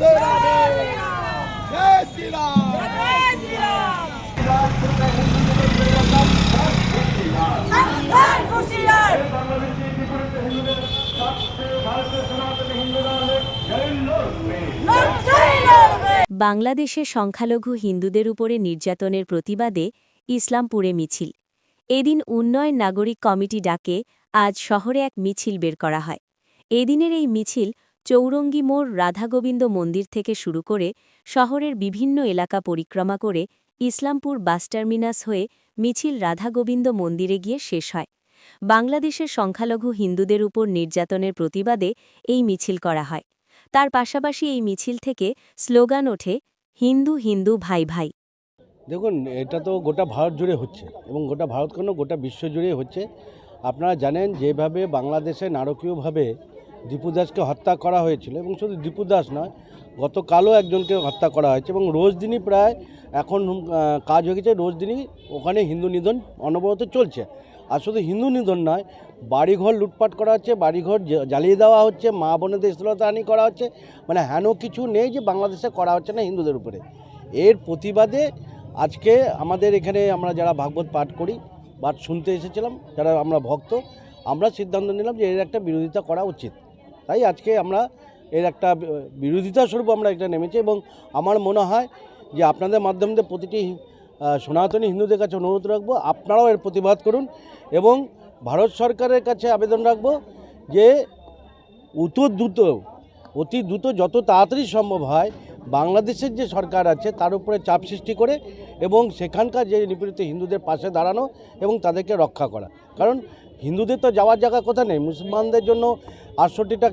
রাধে রাধে জয় শ্রীরাম। বাংলাদেশে সংখ্যালঘু হিন্দুদের উপরে নির্যাতনের প্রতিবাদে ইসলামপুরে মিছিল। এদিন উন্নয়ন নাগরিক কমিটি ডাকে আজ শহরে এক মিছিল বের করা হয়। এদিনের এই মিছিল চৌরঙ্গী মোড় রাধাগোবিন্দ মন্দির থেকে শুরু করে শহরের বিভিন্ন এলাকা পরিক্রমা করে ইসলামপুর বাস টার্মিনাস হয়ে মিছিল রাধাগোবিন্দ মন্দিরে গিয়ে শেষ হয়। বাংলাদেশের সংখ্যালঘু হিন্দুদের উপর নির্যাতনের প্রতিবাদে এই মিছিল করা হয়। তার পাশাপাশি এই মিছিল থেকে স্লোগান ওঠে, হিন্দু হিন্দু ভাই ভাই। দেখুন, এটা তো গোটা ভারত জুড়ে হচ্ছে এবং গোটা ভারত কেন গোটা বিশ্ব জুড়ে হচ্ছে। আপনারা জানেন যেভাবে বাংলাদেশে নারকীয়ভাবে দীপু দাসকে হত্যা করা হয়েছিল, এবং শুধু দীপু দাস নয়, গতকালও একজনকে হত্যা করা হয়েছে, এবং রোজ দিনই প্রায় এখন কাজ হয়ে গেছে, রোজ দিনই ওখানে হিন্দু নিধন অনবরত চলছে। আর শুধু হিন্দু নিধন নয়, বাড়িঘর লুটপাট করা হচ্ছে, বাড়িঘর জ্বালিয়ে দেওয়া হচ্ছে, মা বোনেদের শ্লীলতাহানি করা হচ্ছে। মানে হেন কিছু নেই যে বাংলাদেশে করা হচ্ছে না হিন্দুদের উপরে। এর প্রতিবাদে আজকে আমাদের এখানে আমরা যারা ভাগবত পাঠ করি, পাঠ শুনতে এসেছিলাম, যারা আমরা ভক্ত, আমরা সিদ্ধান্ত নিলাম যে এর একটা বিরোধিতা করা উচিত। তাই আজকে আমরা এর একটা বিরোধিতা স্বরূপ আমরা এটা নেমেছি, এবং আমার মনে হয় যে আপনাদের মাধ্যমে প্রতিটি সনাতনী হিন্দুদের কাছে অনুরোধ রাখবো, আপনারাও এর প্রতিবাদ করুন, এবং ভারত সরকারের কাছে আবেদন রাখবো যে অতি দ্রুত যত তাড়াতাড়ি সম্ভব হয় বাংলাদেশের যে সরকার আছে তার উপরে চাপ সৃষ্টি করে এবং সেখানকার যে নিপীড়িত হিন্দুদের পাশে দাঁড়ানো এবং তাদেরকে রক্ষা করা। কারণ হিন্দুদের তো যাওয়ার জায়গা কোথা নেই, মুসলমানদের জন্য 68টা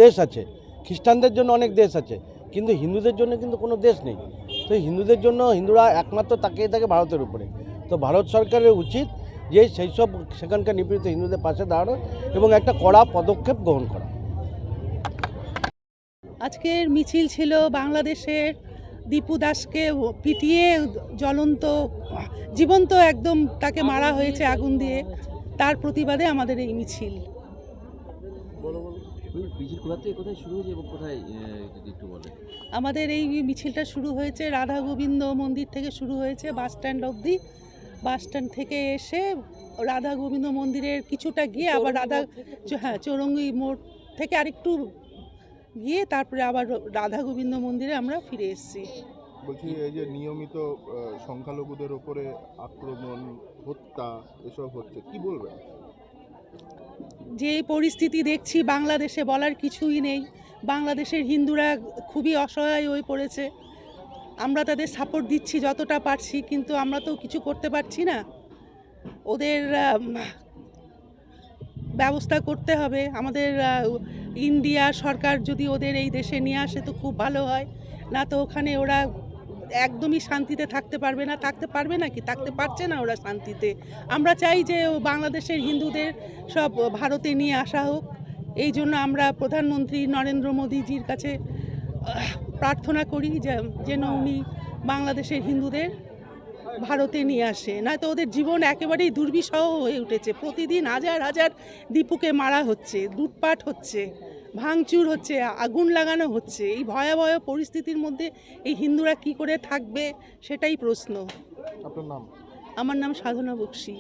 দেশ আছে, খ্রিস্টানদের জন্য অনেক দেশ আছে, কিন্তু হিন্দুদের জন্য কিন্তু কোনো দেশ নেই। তো হিন্দুদের জন্য হিন্দুরা একমাত্র তাকিয়ে থাকে ভারতের উপরে। তো ভারত সরকারের উচিত যে সেই সব সেখানকার নিপীড়িত হিন্দুদের পাশে দাঁড়ানো এবং একটা কড়া পদক্ষেপ গ্রহণ করা। আজকের মিছিল ছিল বাংলাদেশের দীপু দাসকে পিটিয়ে জীবন্ত একদম তাকে মারা হয়েছে আগুন দিয়ে, তার প্রতিবাদে আমাদের এই মিছিল। আমাদের এই মিছিলটা শুরু হয়েছে রাধা গোবিন্দ মন্দির থেকে শুরু হয়েছে, বাস স্ট্যান্ড অবধি। বাস স্ট্যান্ড থেকে এসে রাধা গোবিন্দ মন্দিরের কিছুটা গিয়ে আবার চৌরঙ্গি মোড় থেকে আরেকটু গিয়ে তারপরে আবার রাধা গোবিন্দ মন্দিরে আমরা ফিরে এসেছি। বলছি, এই যে নিয়মিত সংখ্যালঘুদের উপরে আক্রমণ, হত্যা এসব হচ্ছে, কি বলবেন? যে পরিস্থিতি দেখছি বাংলাদেশে, বলার কিছুই নেই। বাংলাদেশের হিন্দুরা খুবই অসহায় হয়ে পড়েছে। আমরা তাদের সাপোর্ট দিচ্ছি যতটা পারছি, কিন্তু আমরা তো কিছু করতে পারছি না। ওদের ব্যবস্থা করতে হবে। আমাদের ইন্ডিয়া সরকার যদি ওদের এই দেশে নিয়ে আসে তো খুব ভালো হয়, না তো ওখানে ওরা একদমই শান্তিতে থাকতে পারবে নাকি থাকতে পারছে না ওরা শান্তিতে। আমরা চাই যে বাংলাদেশের হিন্দুদের সব ভারতে নিয়ে আসা হোক। এই জন্য আমরা প্রধানমন্ত্রী নরেন্দ্র মোদীজির কাছে প্রার্থনা করি যেন উনি বাংলাদেশের হিন্দুদের ভারতে নিয়ে আসে, নয়তো ওদের জীবন একেবারেই দুর্বিষহ হয়ে উঠেছে। প্রতিদিন হাজার হাজার দীপুকে মারা হচ্ছে, লুটপাট হচ্ছে, ভাঙচুর হচ্ছে, আগুন লাগানো হচ্ছে। এই ভয়াবহ পরিস্থিতির মধ্যে এই হিন্দুরা কি করে থাকবে সেটাই প্রশ্ন। আপনার নাম? আমার নাম সাধনা বক্সী।